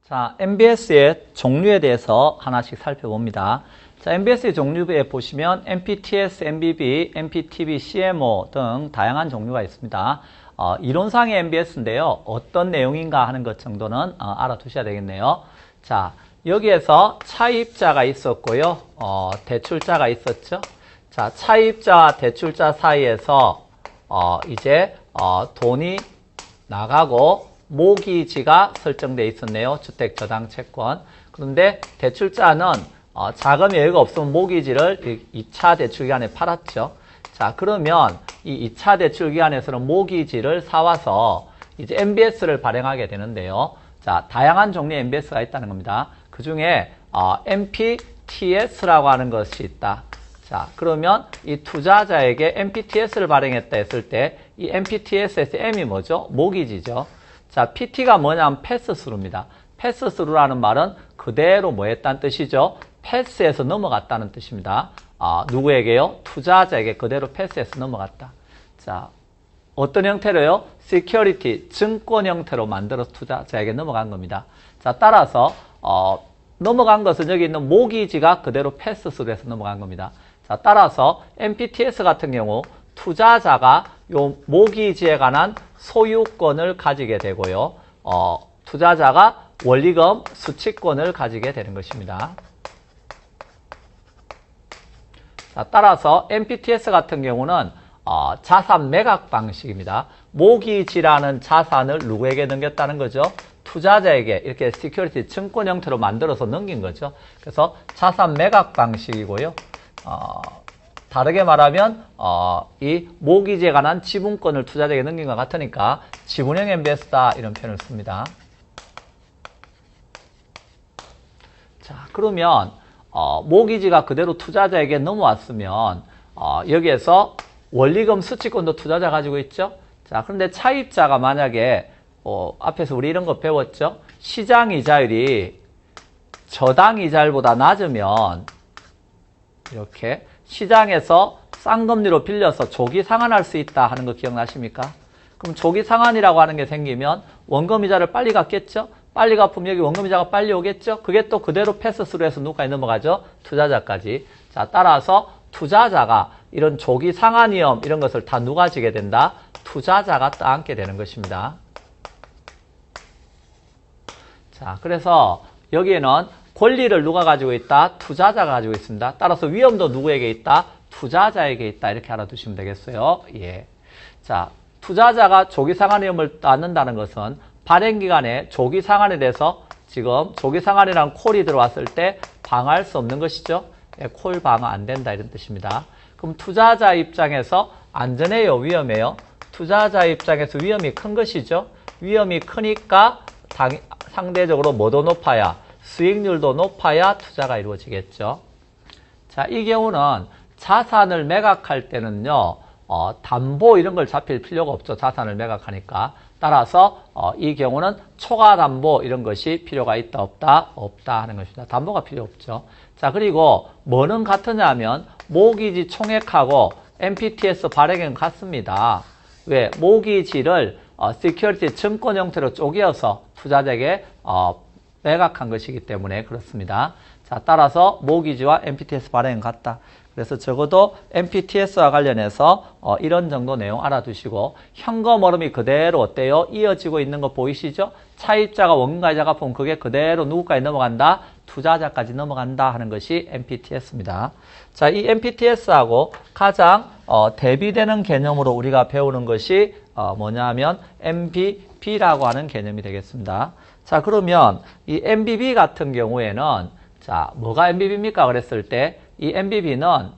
자, MBS의 종류에 대해서 하나씩 살펴봅니다. 자, MBS의 종류에 보시면 MPTS, MBB, MPTB, CMO 등 다양한 종류가 있습니다. 이론상의 MBS인데요. 어떤 내용인가 하는 것 정도는 알아두셔야 되겠네요. 자, 여기에서 차입자가 있었고요. 대출자가 있었죠. 자, 차입자와 대출자 사이에서 이제 돈이 나가고 모기지가 설정되어 있었네요. 주택저당채권. 그런데 대출자는 자금 여유가 없으면 모기지를 2차 대출기간에 팔았죠. 자, 그러면 이 2차 대출기간에서는 모기지를 사와서 이제 MBS를 발행하게 되는데요. 자, 다양한 종류의 MBS가 있다는 겁니다. 그 중에 MPTS라고 하는 것이 있다. 자, 그러면 이 투자자에게 MPTS를 발행했다 했을 때 이 MPTS에서 M이 뭐죠? 모기지죠. 자, PT가 뭐냐면 패스스루입니다. 패스스루라는 말은 그대로 뭐 했다는 뜻이죠? 패스해서 넘어갔다는 뜻입니다. 누구에게요? 투자자에게 그대로 패스해서 넘어갔다. 자, 어떤 형태로요? 시큐리티, 증권 형태로 만들어서 투자자에게 넘어간 겁니다. 자, 따라서 넘어간 것은 여기 있는 모기지가 그대로 패스스루에서 넘어간 겁니다. 자, 따라서 MPTS 같은 경우 투자자가 요 모기지에 관한 소유권을 가지게 되고요. 투자자가 원리금 수취권을 가지게 되는 것입니다. 자, 따라서 MPTS 같은 경우는 자산 매각 방식입니다. 모기지라는 자산을 누구에게 넘겼다는 거죠? 투자자에게 이렇게 시큐리티 증권 형태로 만들어서 넘긴 거죠. 그래서 자산 매각 방식이고요. 다르게 말하면 이 모기지에 관한 지분권을 투자자에게 넘긴 것 같으니까 지분형 MBS다 이런 표현을 씁니다. 자, 그러면 모기지가 그대로 투자자에게 넘어왔으면 여기에서 원리금 수취권도 투자자 가지고 있죠. 자, 그런데 차입자가 만약에 앞에서 우리 이런 거 배웠죠. 시장 이자율이 저당 이자율보다 낮으면 이렇게 시장에서 싼 금리로 빌려서 조기 상환할 수 있다 하는 거 기억나십니까? 그럼 조기 상환이라고 하는 게 생기면 원금 이자를 빨리 갚겠죠? 빨리 갚으면 여기 원금 이자가 빨리 오겠죠? 그게 또 그대로 패스스루 해서 누구까지 넘어가죠? 투자자까지. 자, 따라서 투자자가 이런 조기 상환 위험 이런 것을 다 누가 지게 된다? 투자자가 떠안게 되는 것입니다. 자, 그래서 여기에는 권리를 누가 가지고 있다? 투자자가 가지고 있습니다. 따라서 위험도 누구에게 있다? 투자자에게 있다. 이렇게 알아두시면 되겠어요. 예. 자, 투자자가 조기 상환 위험을 안는다는 것은 발행기간에 조기 상환에 대해서 지금 조기 상환이라는 콜이 들어왔을 때 방어할 수 없는 것이죠. 예, 콜 방어 안 된다 이런 뜻입니다. 그럼 투자자 입장에서 안전해요? 위험해요? 투자자 입장에서 위험이 큰 것이죠. 위험이 크니까 상대적으로 뭐도 높아야 수익률도 높아야 투자가 이루어지겠죠. 자, 이 경우는 자산을 매각할 때는요, 담보 이런 걸 잡힐 필요가 없죠. 자산을 매각하니까. 따라서 이 경우는 초과 담보 이런 것이 필요가 있다 없다? 없다 하는 것입니다. 담보가 필요 없죠. 자, 그리고 뭐는 같으냐면 모기지 총액하고 MPTS 발행은 같습니다. 왜? 모기지를 시큐리티 증권 형태로 쪼개어서 투자자에게 매각한 것이기 때문에 그렇습니다. 자, 따라서 모기지와 MPTS 발행은 같다. 그래서 적어도 MPTS와 관련해서 이런 정도 내용 알아두시고 현금 흐름이 그대로 어때요? 이어지고 있는 거 보이시죠? 차입자가 원금과 이자 갚으면 그게 그대로 누구까지 넘어간다? 투자자까지 넘어간다 하는 것이 MPTS입니다. 자, 이 MPTS하고 가장 대비되는 개념으로 우리가 배우는 것이 뭐냐면 MBB라고 하는 개념이 되겠습니다. 자, 그러면 이 MBB 같은 경우에는 자, 뭐가 MBB입니까? 그랬을 때 이 MBB는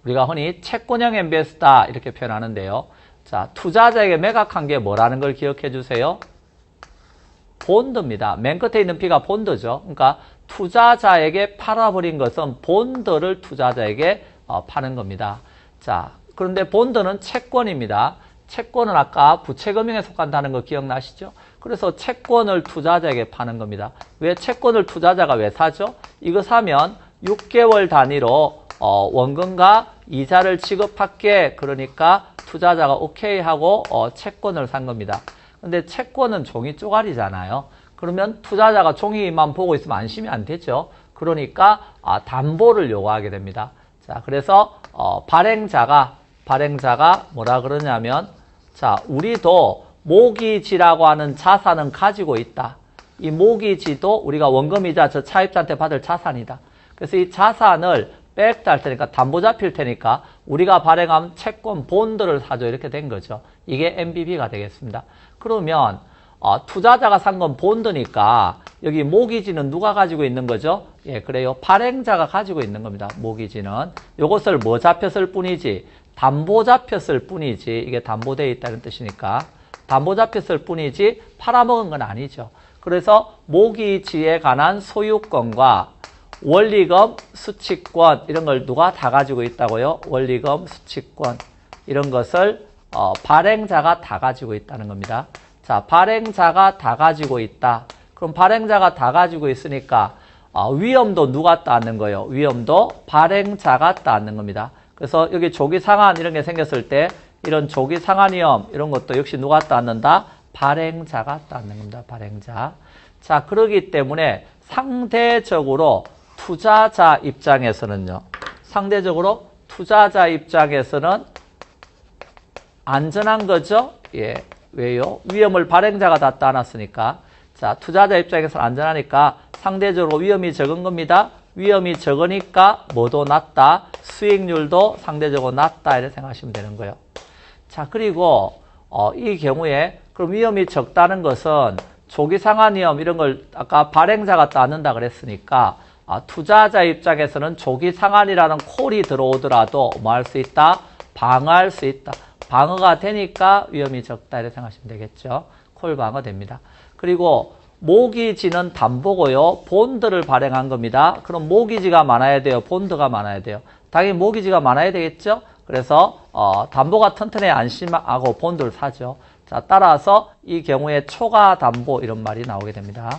우리가 흔히 채권형 MBS다 이렇게 표현하는데요. 자, 투자자에게 매각한 게 뭐라는 걸 기억해 주세요. 본드입니다. 맨 끝에 있는 B가 본드죠. 그러니까 투자자에게 팔아버린 것은 본드를 투자자에게 파는 겁니다. 자, 그런데 본드는 채권입니다. 채권은 아까 부채금융에 속한다는 거 기억나시죠? 그래서 채권을 투자자에게 파는 겁니다. 왜 채권을 투자자가 왜 사죠? 이거 사면 6개월 단위로 원금과 이자를 지급할게. 그러니까 투자자가 오케이 하고 채권을 산 겁니다. 근데 채권은 종이 쪼가리잖아요. 그러면 투자자가 종이만 보고 있으면 안심이 안 되죠. 그러니까 담보를 요구하게 됩니다. 자, 그래서 발행자가 뭐라 그러냐면, 자, 우리도 모기지라고 하는 자산은 가지고 있다. 이 모기지도 우리가 원금이자 저 차입자한테 받을 자산이다. 그래서 이 자산을 백도 할 테니까 담보 잡힐 테니까 우리가 발행한 채권 본드를 사줘 이렇게 된 거죠. 이게 MBB가 되겠습니다. 그러면 투자자가 산 건 본드니까 여기 모기지는 누가 가지고 있는 거죠? 예, 그래요. 발행자가 가지고 있는 겁니다. 모기지는. 요것을 뭐 잡혔을 뿐이지 담보 잡혔을 뿐이지 이게 담보되어 있다는 뜻이니까 담보 잡혔을 뿐이지 팔아먹은 건 아니죠. 그래서 모기지에 관한 소유권과 원리금, 수취권 이런 걸 누가 다 가지고 있다고요? 원리금, 수취권 이런 것을 발행자가 다 가지고 있다는 겁니다. 자, 발행자가 다 가지고 있다. 그럼 발행자가 다 가지고 있으니까 위험도 누가 따는 거예요? 위험도 발행자가 따는 겁니다. 그래서 여기 조기상환 이런 게 생겼을 때 이런 조기상환위험 이런 것도 역시 누가 따는다? 발행자가 따는 겁니다. 발행자. 자, 그러기 때문에 상대적으로 투자자 입장에서는요. 상대적으로 투자자 입장에서는 안전한 거죠? 예. 왜요? 위험을 발행자가 다 따놨으니까. 자, 투자자 입장에서는 안전하니까 상대적으로 위험이 적은 겁니다. 위험이 적으니까 뭐도 낮다. 수익률도 상대적으로 낮다. 이렇게 생각하시면 되는 거예요. 자, 그리고 이 경우에 그럼 위험이 적다는 것은 조기상환위험 이런 걸 아까 발행자가 따는다 그랬으니까 투자자 입장에서는 조기상환이라는 콜이 들어오더라도 뭐 할 수 있다? 방어할 수 있다. 방어가 되니까 위험이 적다 이렇게 생각하시면 되겠죠. 콜 방어됩니다. 그리고 모기지는 담보고요. 본드를 발행한 겁니다. 그럼 모기지가 많아야 돼요? 본드가 많아야 돼요? 당연히 모기지가 많아야 되겠죠? 그래서 담보가 튼튼해야 안심하고 본드를 사죠. 자, 따라서 이 경우에 초과 담보 이런 말이 나오게 됩니다.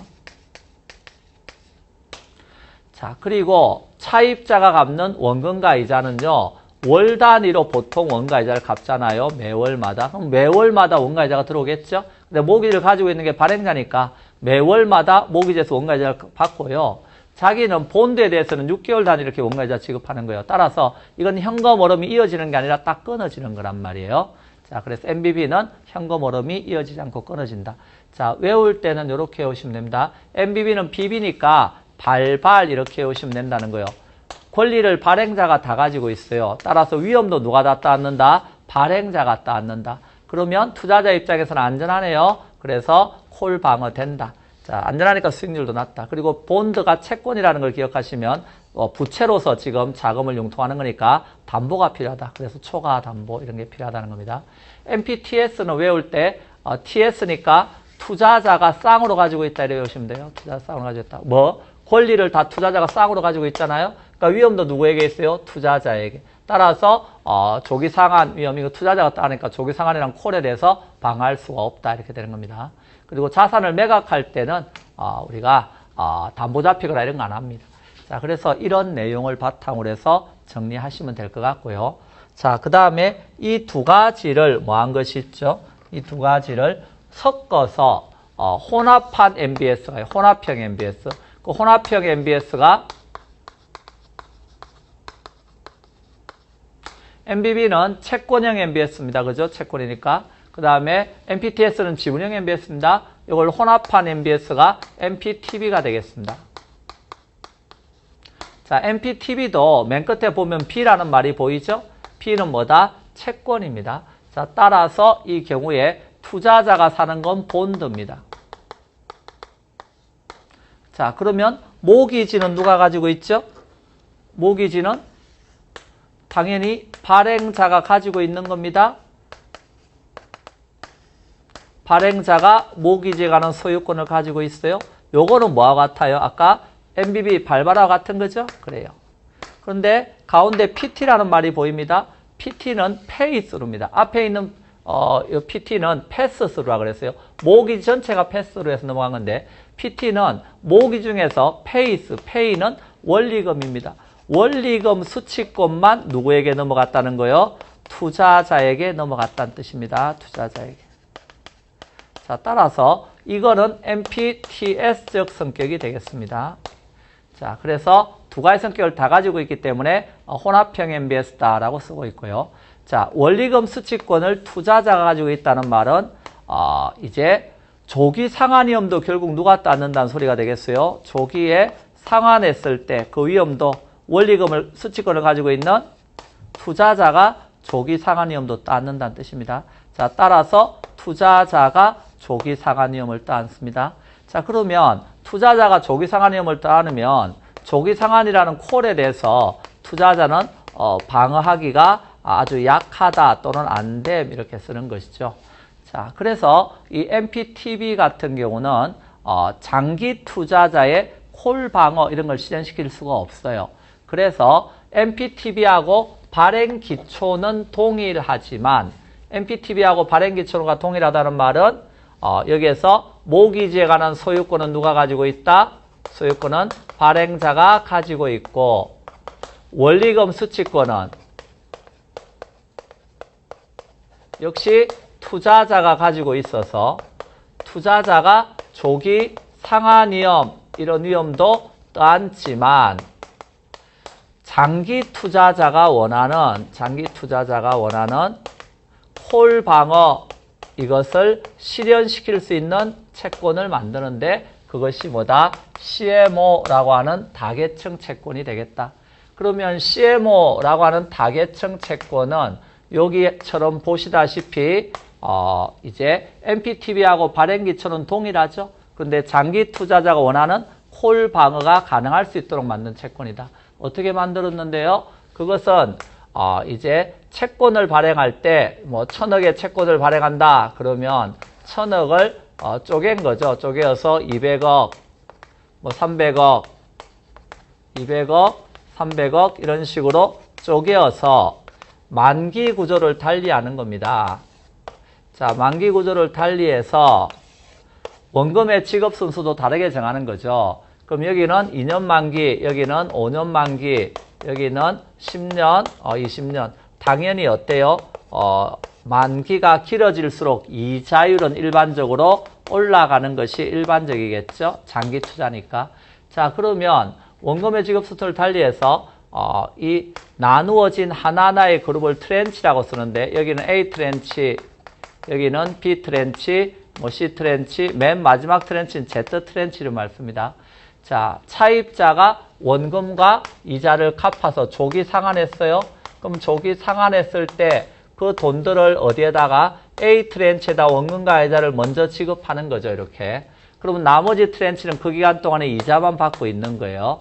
자, 그리고 차입자가 갚는 원금과 이자는요. 월 단위로 보통 원가 이자를 갚잖아요. 매월마다. 그럼 매월마다 원가 이자가 들어오겠죠? 근데 모기지를 가지고 있는 게 발행자니까 매월마다 모기지에서 원가 이자를 받고요. 자기는 본드에 대해서는 6개월 단위 이렇게 원가 이자 지급하는 거예요. 따라서 이건 현금 흐름이 이어지는 게 아니라 딱 끊어지는 거란 말이에요. 자, 그래서 MBB는 현금 흐름이 이어지지 않고 끊어진다. 자, 외울 때는 이렇게 외우시면 됩니다. MBB는 BB니까 발발 이렇게 외우시면 된다는 거예요. 권리를 발행자가 다 가지고 있어요. 따라서 위험도 누가 다 따는다? 발행자가 따는다. 그러면 투자자 입장에서는 안전하네요. 그래서 콜 방어된다. 자, 안전하니까 수익률도 낮다. 그리고 본드가 채권이라는 걸 기억하시면 부채로서 지금 자금을 융통하는 거니까 담보가 필요하다. 그래서 초과 담보 이런 게 필요하다는 겁니다. MPTS는 외울 때 TS니까 투자자가 쌍으로 가지고 있다 이렇게 외우시면 돼요. 투자자 쌍으로 가지고 있다. 뭐? 권리를 다 투자자가 쌍으로 가지고 있잖아요. 그러니까 위험도 누구에게 있어요? 투자자에게. 따라서 조기상환 위험이 투자자가 따니까 조기상환이랑 콜에 대해서 방어할 수가 없다 이렇게 되는 겁니다. 그리고 자산을 매각할 때는 우리가 담보 잡히거나 이런 거 안 합니다. 자, 그래서 이런 내용을 바탕으로 해서 정리하시면 될 것 같고요. 자, 그 다음에 이 두 가지를 뭐 한 것이 있죠? 이 두 가지를 섞어서 혼합한 MBS가 혼합형 MBS. 그 혼합형 MBS가 MBB는 채권형 MBS입니다. 그죠? 채권이니까. 그 다음에 MPTS는 지분형 MBS입니다. 이걸 혼합한 MBS가 MPTB가 되겠습니다. 자, MPTB도 맨 끝에 보면 B라는 말이 보이죠? B는 뭐다? 채권입니다. 자, 따라서 이 경우에 투자자가 사는 건 본드입니다. 자, 그러면 모기지는 누가 가지고 있죠? 모기지는 당연히 발행자가 가지고 있는 겁니다. 발행자가 모기지에 관한 소유권을 가지고 있어요. 요거는 뭐와 같아요? 아까 MBB 발발과 같은 거죠? 그래요. 그런데 가운데 PT라는 말이 보입니다. PT는 페이스루입니다. 앞에 있는 PT는 패스스루라 그랬어요. 모기지 전체가 패스로 해서 넘어간 건데 PT는 모기 중에서 페이는 원리금입니다. 원리금 수취권만 누구에게 넘어갔다는 거예요? 투자자에게 넘어갔다는 뜻입니다. 투자자에게. 자, 따라서 이거는 MPTS적 성격이 되겠습니다. 자, 그래서 두 가지 성격을 다 가지고 있기 때문에 혼합형 MBS다라고 쓰고 있고요. 자, 원리금 수취권을 투자자가 가지고 있다는 말은 이제 조기 상환위험도 결국 누가 따는다는 소리가 되겠어요. 조기에 상환했을 때 그 위험도 원리금을 수취권을 가지고 있는 투자자가 조기 상환위험도 따는다는 뜻입니다. 자, 따라서 투자자가 조기 상환위험을 따습니다. 자, 그러면 투자자가 조기 상환위험을 따르면 조기 상환이라는 콜에 대해서 투자자는 방어하기가 아주 약하다 또는 안 됨 이렇게 쓰는 것이죠. 자, 그래서 이 MPTB 같은 경우는 장기 투자자의 콜 방어 이런 걸 실현시킬 수가 없어요. 그래서 MPTB하고 발행 기초는 동일하지만 MPTB하고 발행 기초가 동일하다는 말은 여기에서 모기지에 관한 소유권은 누가 가지고 있다? 소유권은 발행자가 가지고 있고 원리금 수취권은 역시 투자자가 가지고 있어서 투자자가 조기 상환위험 이런 위험도 떠안지만 장기 투자자가 원하는 콜 방어 이것을 실현시킬 수 있는 채권을 만드는데 그것이 뭐다? CMO라고 하는 다계층 채권이 되겠다. 그러면 CMO라고 하는 다계층 채권은 여기처럼 보시다시피 이제 MPTB하고 발행기초는 동일하죠. 그런데 장기 투자자가 원하는 콜 방어가 가능할 수 있도록 만든 채권이다. 어떻게 만들었는데요? 그것은 이제 채권을 발행할 때 뭐 1000억의 채권을 발행한다. 그러면 1000억을 쪼갠 거죠. 쪼개어서 200억, 뭐 300억, 200억, 300억 이런 식으로 쪼개어서 만기 구조를 달리하는 겁니다. 자, 만기 구조를 달리해서 원금의 지급 순서도 다르게 정하는 거죠. 그럼 여기는 2년 만기, 여기는 5년 만기, 여기는 10년, 20년. 당연히 어때요? 만기가 길어질수록 이자율은 일반적으로 올라가는 것이 일반적이겠죠. 장기 투자니까. 자, 그러면 원금의 지급 순서를 달리해서 이 나누어진 하나하나의 그룹을 트렌치라고 쓰는데 여기는 A 트렌치, 여기는 B 트렌치, 뭐 C 트렌치, 맨 마지막 트렌치는 Z 트렌치를 말습니다. 자, 차입자가 원금과 이자를 갚아서 조기 상환했어요. 그럼 조기 상환했을 때 그 돈들을 어디에다가 A 트렌치에다 원금과 이자를 먼저 지급하는 거죠. 이렇게. 그러면 나머지 트렌치는 그 기간 동안에 이자만 받고 있는 거예요.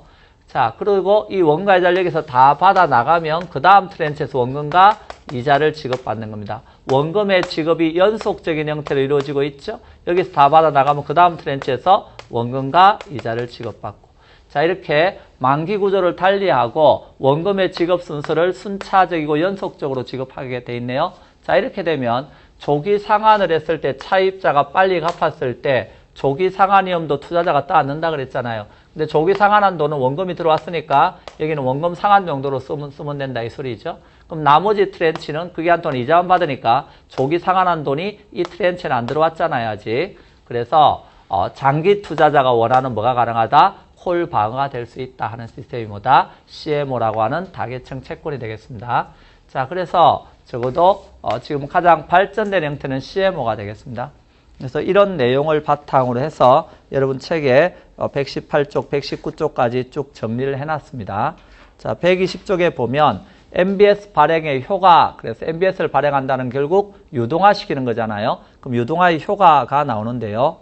자, 그리고 이 원금과 이자를 여기서 다 받아 나가면 그 다음 트렌치에서 원금과 이자를 지급받는 겁니다. 원금의 지급이 연속적인 형태로 이루어지고 있죠. 여기서 다 받아 나가면 그 다음 트렌치에서 원금과 이자를 지급받고. 자, 이렇게 만기 구조를 달리하고 원금의 지급 순서를 순차적이고 연속적으로 지급하게 돼 있네요. 자, 이렇게 되면 조기 상환을 했을 때 차입자가 빨리 갚았을 때 조기 상환위험도 투자자가 따놓는다 그랬잖아요. 근데 조기 상환한 돈은 원금이 들어왔으니까 여기는 원금 상환 용도로 쓰면 된다 이 소리죠. 그럼 나머지 트렌치는 그 기간 동안 이자만 받으니까 조기 상환한 돈이 이 트렌치는 안 들어왔잖아요 아직. 그래서 장기 투자자가 원하는 뭐가 가능하다? 콜 방어가 될 수 있다 하는 시스템이 뭐다? CMO라고 하는 다계층 채권이 되겠습니다. 자, 그래서 적어도 지금 가장 발전된 형태는 CMO가 되겠습니다. 그래서 이런 내용을 바탕으로 해서 여러분 책에 118쪽, 119쪽까지 쭉 정리를 해놨습니다. 자, 120쪽에 보면 MBS 발행의 효과, 그래서 MBS를 발행한다는 결국 유동화시키는 거잖아요. 그럼 유동화의 효과가 나오는데요.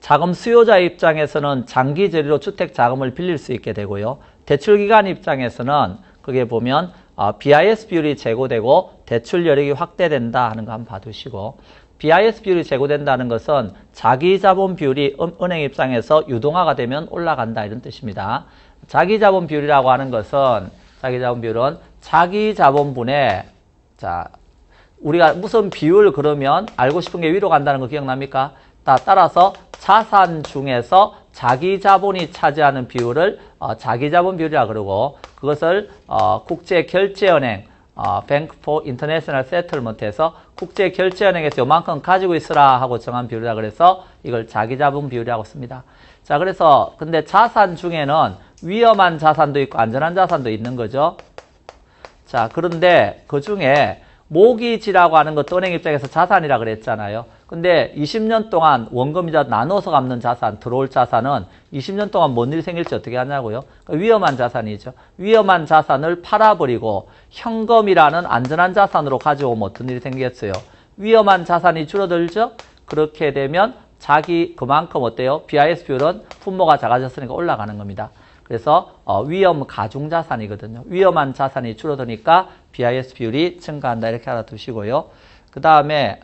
자금 수요자 입장에서는 장기 저리로 주택 자금을 빌릴 수 있게 되고요. 대출기관 입장에서는 그게 보면 BIS 비율이 제고되고 대출 여력이 확대된다 하는 거 한번 봐두시고, BIS 비율이 제고된다는 것은 자기자본 비율이 은행 입장에서 유동화가 되면 올라간다 이런 뜻입니다. 자기자본 비율이라고 하는 것은 자기자본 비율은 자기자본분의 자 우리가 무슨 비율 그러면 알고 싶은 게 위로 간다는 거 기억납니까? 따라서 자산 중에서 자기자본이 차지하는 비율을 자기자본 비율이라 그러고 그것을 국제결제은행 Bank for International Settlement에서 국제결제은행에서 요만큼 가지고 있으라 하고 정한 비율이라 그래서 이걸 자기자본 비율이라고 씁니다. 자, 그래서 근데 자산 중에는 위험한 자산도 있고 안전한 자산도 있는 거죠. 자, 그런데 그 중에 모기지라고 하는 것도 은행 입장에서 자산이라 그랬잖아요. 근데 20년 동안 원금이자 나눠서 갚는 자산, 들어올 자산은 20년 동안 뭔 일이 생길지 어떻게 하냐고요? 그러니까 위험한 자산이죠. 위험한 자산을 팔아버리고 현금이라는 안전한 자산으로 가져오면 어떤 일이 생기겠어요? 위험한 자산이 줄어들죠? 그렇게 되면 그만큼 어때요? BIS 비율은 분모가 작아졌으니까 올라가는 겁니다. 그래서 위험 가중 자산이거든요. 위험한 자산이 줄어드니까 BIS 비율이 증가한다 이렇게 알아두시고요. 그 다음에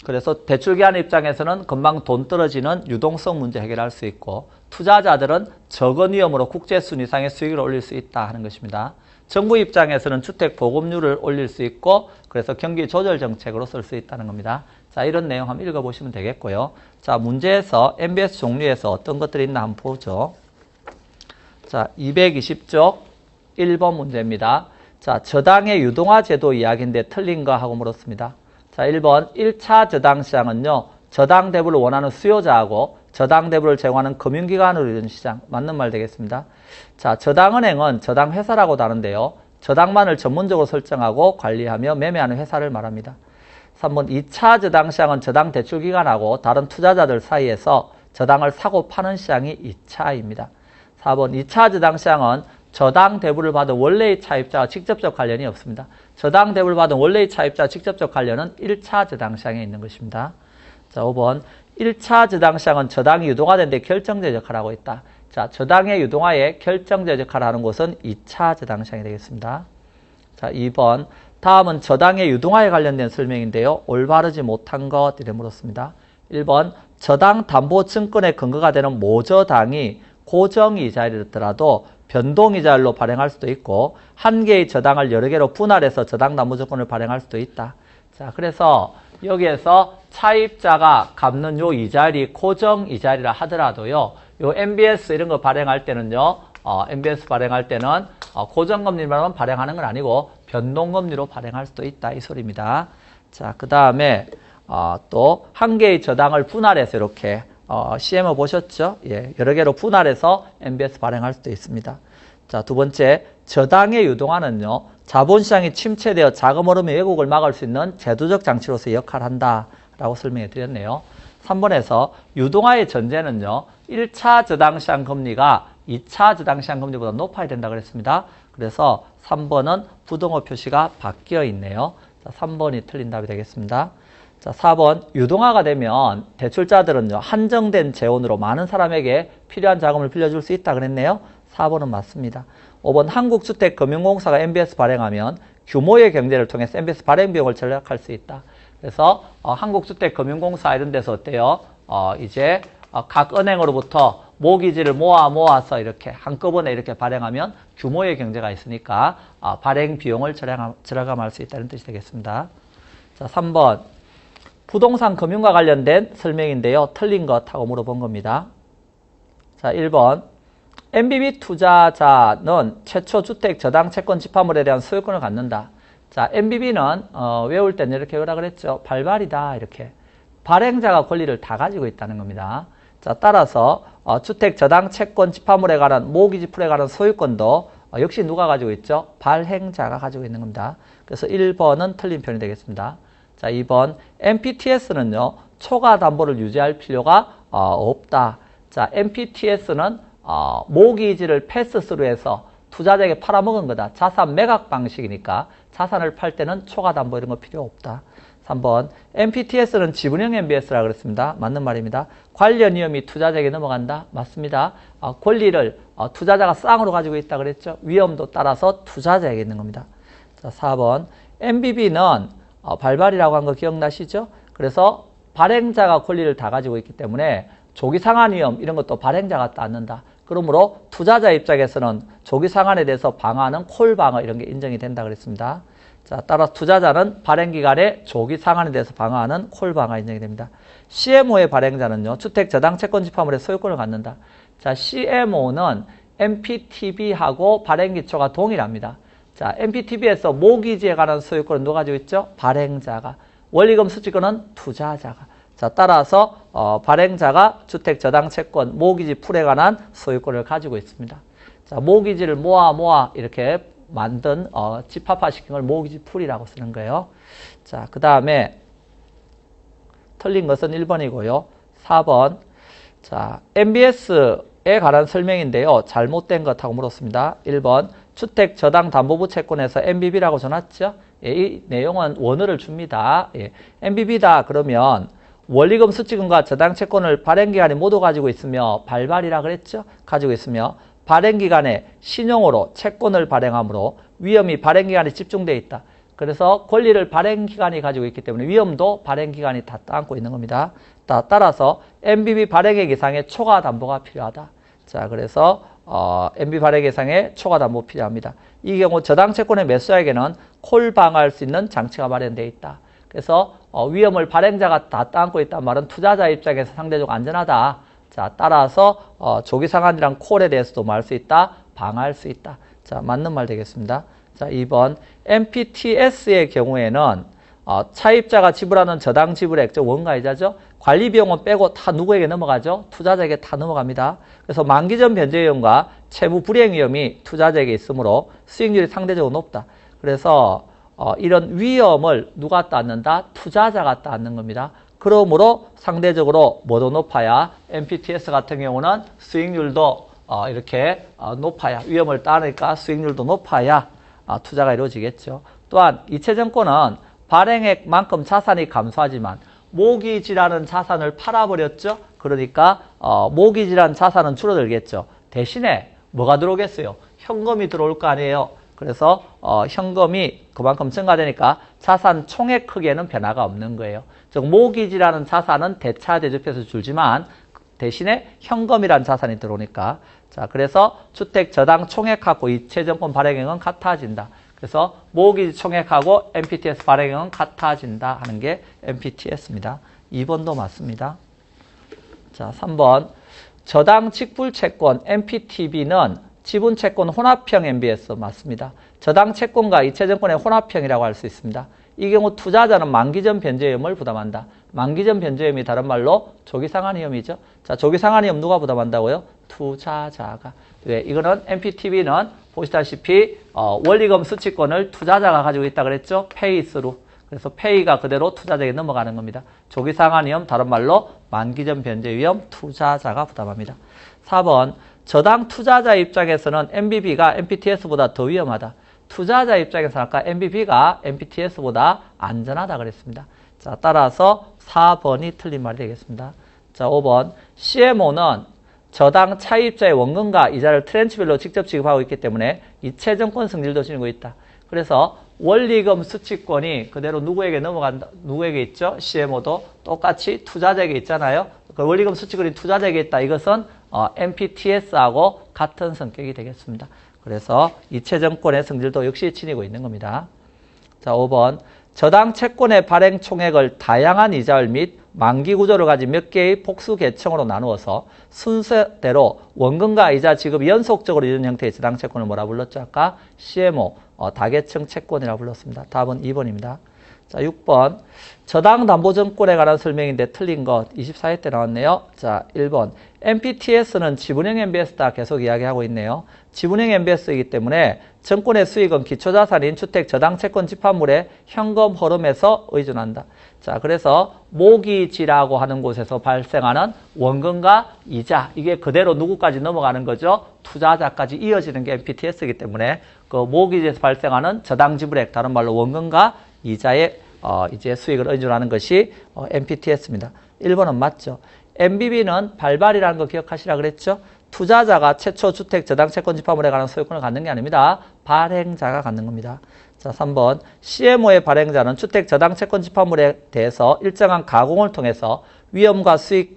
그래서 대출기관 입장에서는 금방 돈 떨어지는 유동성 문제 해결할 수 있고 투자자들은 적은 위험으로 국제순 이상의 수익을 올릴 수 있다 하는 것입니다. 정부 입장에서는 주택 보급률을 올릴 수 있고 그래서 경기 조절 정책으로 쓸 수 있다는 겁니다. 자, 이런 내용 한번 읽어보시면 되겠고요. 자, 문제에서 MBS 종류에서 어떤 것들이 있나 한번 보죠. 자, 220쪽 1번 문제입니다. 자, 저당의 유동화 제도 이야기인데 틀린 거 하고 물었습니다. 자, 1번 1차 저당 시장은요. 저당 대부를 원하는 수요자하고 저당 대부를 제공하는 금융기관으로 이루어진 시장. 맞는 말 되겠습니다. 자, 저당은행은 저당회사라고도 하는데요. 저당만을 전문적으로 설정하고 관리하며 매매하는 회사를 말합니다. 3번 2차 저당 시장은 저당 대출기관하고 다른 투자자들 사이에서 저당을 사고 파는 시장이 2차입니다. 4번 2차 저당 시장은 저당 대부를 받은 원래의 차입자와 직접적 관련이 없습니다. 저당 대부를 받은 원래의 차입자와 직접적 관련은 1차 저당 시장에 있는 것입니다. 자, 5번 1차 저당 시장은 저당이 유동화된 데 결정적 역할을 하고 있다. 자, 저당의 유동화에 결정적 역할을 하는 곳은 2차 저당 시장이 되겠습니다. 자, 2번 다음은 저당의 유동화에 관련된 설명인데요. 올바르지 못한 것 이래 물었습니다. 1번 저당 담보 증권의 근거가 되는 모저당이 고정이자이더라도 변동이자율로 발행할 수도 있고 한 개의 저당을 여러 개로 분할해서 저당 담보증권을 발행할 수도 있다. 자, 그래서 여기에서 차입자가 갚는 요 이자율이 고정이자율이라 하더라도요. 요 MBS 이런 거 발행할 때는요. MBS 발행할 때는 고정금리만 발행하는 건 아니고 변동금리로 발행할 수도 있다. 이 소리입니다. 자, 그 다음에 또 한 개의 저당을 분할해서 이렇게 CMO 보셨죠? 예, 여러 개로 분할해서 MBS 발행할 수도 있습니다. 자, 두 번째, 저당의 유동화는요, 자본시장이 침체되어 자금 흐름의 왜곡을 막을 수 있는 제도적 장치로서 역할한다 라고 설명해 드렸네요. 3번에서 유동화의 전제는요, 1차 저당시장 금리가 2차 저당시장 금리보다 높아야 된다 그랬습니다. 그래서 3번은 부동호 표시가 바뀌어 있네요. 자, 3번이 틀린 답이 되겠습니다. 자, 4번 유동화가 되면 대출자들은요 한정된 재원으로 많은 사람에게 필요한 자금을 빌려줄 수 있다 그랬네요. 4번은 맞습니다. 5번 한국주택금융공사가 MBS 발행하면 규모의 경제를 통해서 MBS 발행 비용을 절약할 수 있다. 그래서 한국주택금융공사 이런 데서 어때요? 이제 각 은행으로부터 모기지를 모아서 이렇게 한꺼번에 이렇게 발행하면 규모의 경제가 있으니까 발행 비용을 절감할 수 있다는 뜻이 되겠습니다. 자, 3번 부동산 금융과 관련된 설명인데요. 틀린 것 하고 물어본 겁니다. 자, 1번 MBB 투자자는 최초 주택 저당 채권 집합물에 대한 소유권을 갖는다. 자, MBB는 외울 때는 이렇게 외우라 그랬죠. 발발이다 이렇게. 발행자가 권리를 다 가지고 있다는 겁니다. 자, 따라서 주택 저당 채권 집합물에 관한 모기지 풀에 관한 소유권도 역시 누가 가지고 있죠? 발행자가 가지고 있는 겁니다. 그래서 1번은 틀린 편이 되겠습니다. 자, 2번 MPTS는요. 초과 담보를 유지할 필요가 없다. 자, MPTS는 모기지를 패스스루해서 투자자에게 팔아먹은 거다. 자산 매각 방식이니까 자산을 팔 때는 초과 담보 이런 거 필요 없다. 3번 MPTS는 지분형 MBS라 그랬습니다. 맞는 말입니다. 관련 위험이 투자자에게 넘어간다. 맞습니다. 권리를 투자자가 쌍으로 가지고 있다 그랬죠. 위험도 따라서 투자자에게 있는 겁니다. 자, 4번 MBB는 발발이라고 한 거 기억나시죠? 그래서 발행자가 권리를 다 가지고 있기 때문에 조기 상환 위험 이런 것도 발행자가 따는다. 그러므로 투자자 입장에서는 조기 상환에 대해서 방어하는 콜 방어 이런 게 인정이 된다 그랬습니다. 자, 따라서 투자자는 발행기간에 조기 상환에 대해서 방어하는 콜 방어가 인정이 됩니다. CMO의 발행자는요. 주택 저당 채권 집합물의 소유권을 갖는다. 자, CMO는 MPTB하고 발행기초가 동일합니다. 자, MPTB에서 모기지에 관한 소유권은 누가 가지고 있죠? 발행자가. 원리금 수취권은 투자자가. 자, 따라서 발행자가 주택 저당 채권, 모기지 풀에 관한 소유권을 가지고 있습니다. 자, 모기지를 모아 이렇게 만든 집합화시킨 걸 모기지 풀이라고 쓰는 거예요. 자, 그 다음에 틀린 것은 1번이고요. 4번. 자, MBS에 관한 설명인데요. 잘못된 것하고 물었습니다. 1번. 주택 저당 담보부 채권에서 MBB라고 줘놨죠? 예, 이 내용은 원어를 줍니다. 예, MBB다 그러면 원리금 수취금과 저당 채권을 발행기간에 모두 가지고 있으며 발발이라 그랬죠? 가지고 있으며 발행기간에 신용으로 채권을 발행하므로 위험이 발행기간에 집중되어 있다. 그래서 권리를 발행기간이 가지고 있기 때문에 위험도 발행기간이 다 안고 있는 겁니다. 따라서 MBB 발행액 이상의 초과 담보가 필요하다. 자, 그래서 MB 발행 이상의 초과 담보 필요합니다. 이 경우 저당 채권의 매수자에게는 콜 방어할 수 있는 장치가 마련되어 있다. 그래서 위험을 발행자가 다 따안고 있다는 말은 투자자 입장에서 상대적으로 안전하다. 자, 따라서 조기 상환이랑 콜에 대해서도 말 수 있다. 방어할 수 있다. 자, 맞는 말 되겠습니다. 자, 2번 MPTS의 경우에는 차입자가 지불하는 저당 지불액, 즉 원가이자죠. 관리비용은 빼고 다 누구에게 넘어가죠? 투자자에게 다 넘어갑니다. 그래서 만기전 변제 위험과 채무 불이행 위험이 투자자에게 있으므로 수익률이 상대적으로 높다. 그래서 이런 위험을 누가 따는다? 투자자가 따는 겁니다. 그러므로 상대적으로 뭐도 높아야 MPTS 같은 경우는 수익률도 이렇게 높아야 위험을 따르니까 수익률도 높아야 투자가 이루어지겠죠. 또한 이체증권은 발행액만큼 자산이 감소하지만 모기지라는 자산을 팔아버렸죠. 그러니까 모기지라는 자산은 줄어들겠죠. 대신에 뭐가 들어오겠어요? 현금이 들어올 거 아니에요. 그래서 현금이 그만큼 증가되니까 자산 총액 크기에는 변화가 없는 거예요. 즉 모기지라는 자산은 대차 대조표에서 줄지만 대신에 현금이라는 자산이 들어오니까 자 그래서 주택 저당 총액하고 이체증권 발행액은 같아진다. 그래서 모기지 총액하고 MPTS 발행액은 같아진다 하는 게 MPTS입니다. 2번도 맞습니다. 자 3번 저당 직불채권 MPTB는 지분채권 혼합형 MBS 맞습니다. 저당 채권과 이체증권의 혼합형이라고 할 수 있습니다. 이 경우 투자자는 만기전 변제위험을 부담한다. 만기전 변제위험이 다른 말로 조기상환위험이죠. 자, 조기상환위험 누가 부담한다고요? 투자자가. 왜? 이거는 MPTB는 보시다시피 원리금 수취권을 투자자가 가지고 있다 그랬죠? 페이스로. 그래서 페이가 그대로 투자자에게 넘어가는 겁니다. 조기상환위험 다른 말로 만기전 변제위험 투자자가 부담합니다. 4번 저당 투자자 입장에서는 MBB가 MPTS보다 더 위험하다. 투자자 입장에서는 아까 MBB가 MPTS보다 안전하다 그랬습니다. 자, 따라서 4번이 틀린 말이 되겠습니다. 자, 5번 CMO는 저당 차입자의 원금과 이자를 트렌치별로 직접 지급하고 있기 때문에 이체증권 성질도 지니고 있다. 그래서 원리금 수취권이 그대로 누구에게 넘어간다. 누구에게 있죠? CMO도 똑같이 투자자에게 있잖아요. 그 원리금 수취권이 투자자에게 있다. 이것은 MPTS하고 같은 성격이 되겠습니다. 그래서 이체증권의 성질도 역시 지니고 있는 겁니다. 자, 5번 저당 채권의 발행 총액을 다양한 이자율 및 만기 구조를 가진 몇 개의 복수 계층으로 나누어서 순서대로 원금과 이자 지급이 연속적으로 이루는 형태의 저당 채권을 뭐라 불렀죠? 아까 CMO 다계층 채권이라고 불렀습니다. 답은 2번입니다. 자, 6번 저당 담보증권에 관한 설명인데 틀린 것 24회 때 나왔네요. 자, 1번 MPTS는 지분형 MBS다 계속 이야기하고 있네요. 지분형 MBS이기 때문에 증권의 수익은 기초자산인 주택 저당 채권 집합물의 현금 흐름에서 의존한다. 자, 그래서 모기지라고 하는 곳에서 발생하는 원금과 이자 이게 그대로 누구까지 넘어가는 거죠? 투자자까지 이어지는 게 MPTS이기 때문에 그 모기지에서 발생하는 저당 지불액 다른 말로 원금과 이자의 이제 수익을 의존하는 것이 MPTS입니다. 1번은 맞죠. MBB는 발발이라는 거 기억하시라 그랬죠. 투자자가 최초 주택 저당 채권 집합물에 관한 소유권을 갖는 게 아닙니다. 발행자가 갖는 겁니다. 자, 3번 CMO의 발행자는 주택 저당 채권 집합물에 대해서 일정한 가공을 통해서 위험과 수익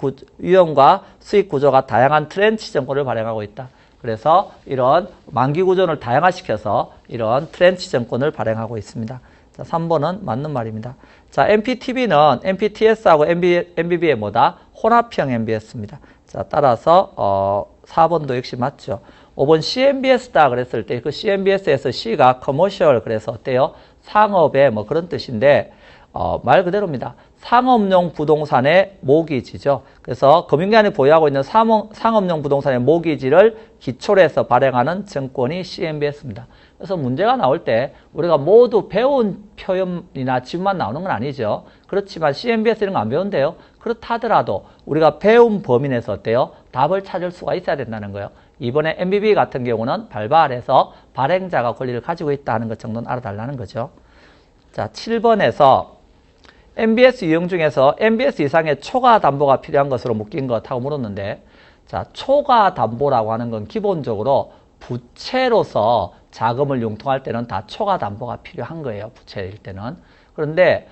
구조가 다양한 트렌치 증권을 발행하고 있다. 그래서 이런 만기 구조를 다양화시켜서 이런 트렌치 증권을 발행하고 있습니다. 자, 3번은 맞는 말입니다. 자, MPTB는 MPTS하고 MBB의 뭐다? 혼합형 MBS입니다. 자, 따라서 4번도 역시 맞죠. 5번 CMBS다 그랬을 때 그 CMBS에서 C가 커머셜 그래서 어때요? 상업의 뭐 그런 뜻인데 말 그대로입니다. 상업용 부동산의 모기지죠. 그래서 금융기관이 보유하고 있는 상업용 부동산의 모기지를 기초로 해서 발행하는 증권이 CMBS입니다. 그래서 문제가 나올 때 우리가 모두 배운 표현이나 지문만 나오는 건 아니죠. 그렇지만 CMBS 이런 거 안 배운대요. 그렇다 하더라도 우리가 배운 범위 내에서 어때요? 답을 찾을 수가 있어야 된다는 거예요. 이번에 MBB 같은 경우는 발발해서 발행자가 권리를 가지고 있다는 것 정도는 알아달라는 거죠. 자, 7번에서 MBS 유형 중에서 MBS 이상의 초과 담보가 필요한 것으로 묶인 것하고 물었는데, 자, 초과 담보라고 하는 건 기본적으로 부채로서 자금을 융통할 때는 다 초과 담보가 필요한 거예요. 부채일 때는. 그런데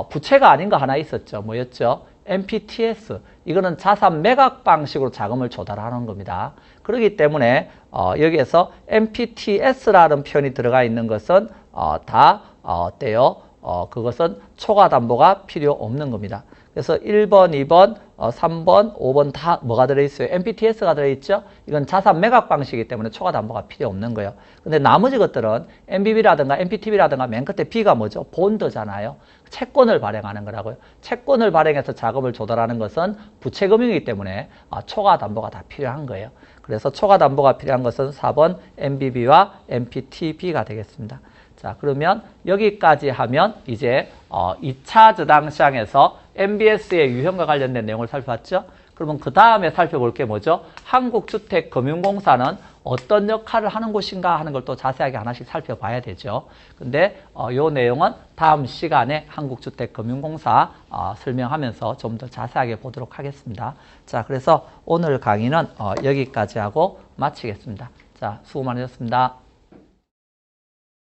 부채가 아닌 거 하나 있었죠. 뭐였죠? MPTS. 이거는 자산 매각 방식으로 자금을 조달하는 겁니다. 그렇기 때문에 여기에서 MPTS라는 표현이 들어가 있는 것은 어때요? 그것은 초과 담보가 필요 없는 겁니다. 그래서 1번, 2번, 3번, 5번 다 뭐가 들어있어요? MPTS가 들어있죠? 이건 자산 매각 방식이기 때문에 초과 담보가 필요 없는 거예요. 근데 나머지 것들은 MBB라든가 MPTB라든가 맨 끝에 B가 뭐죠? 본드잖아요. 채권을 발행하는 거라고요. 채권을 발행해서 자금을 조달하는 것은 부채금융이기 때문에 초과 담보가 다 필요한 거예요. 그래서 초과 담보가 필요한 것은 4번 MBB와 MPTB가 되겠습니다. 자, 그러면 여기까지 하면 이제 2차 저당시장에서 MBS의 유형과 관련된 내용을 살펴봤죠. 그러면 그 다음에 살펴볼 게 뭐죠? 한국주택금융공사는 어떤 역할을 하는 곳인가 하는 걸 또 자세하게 하나씩 살펴봐야 되죠. 근데 요 내용은 다음 시간에 한국주택금융공사 설명하면서 좀 더 자세하게 보도록 하겠습니다. 자, 그래서 오늘 강의는 여기까지 하고 마치겠습니다. 자, 수고 많으셨습니다.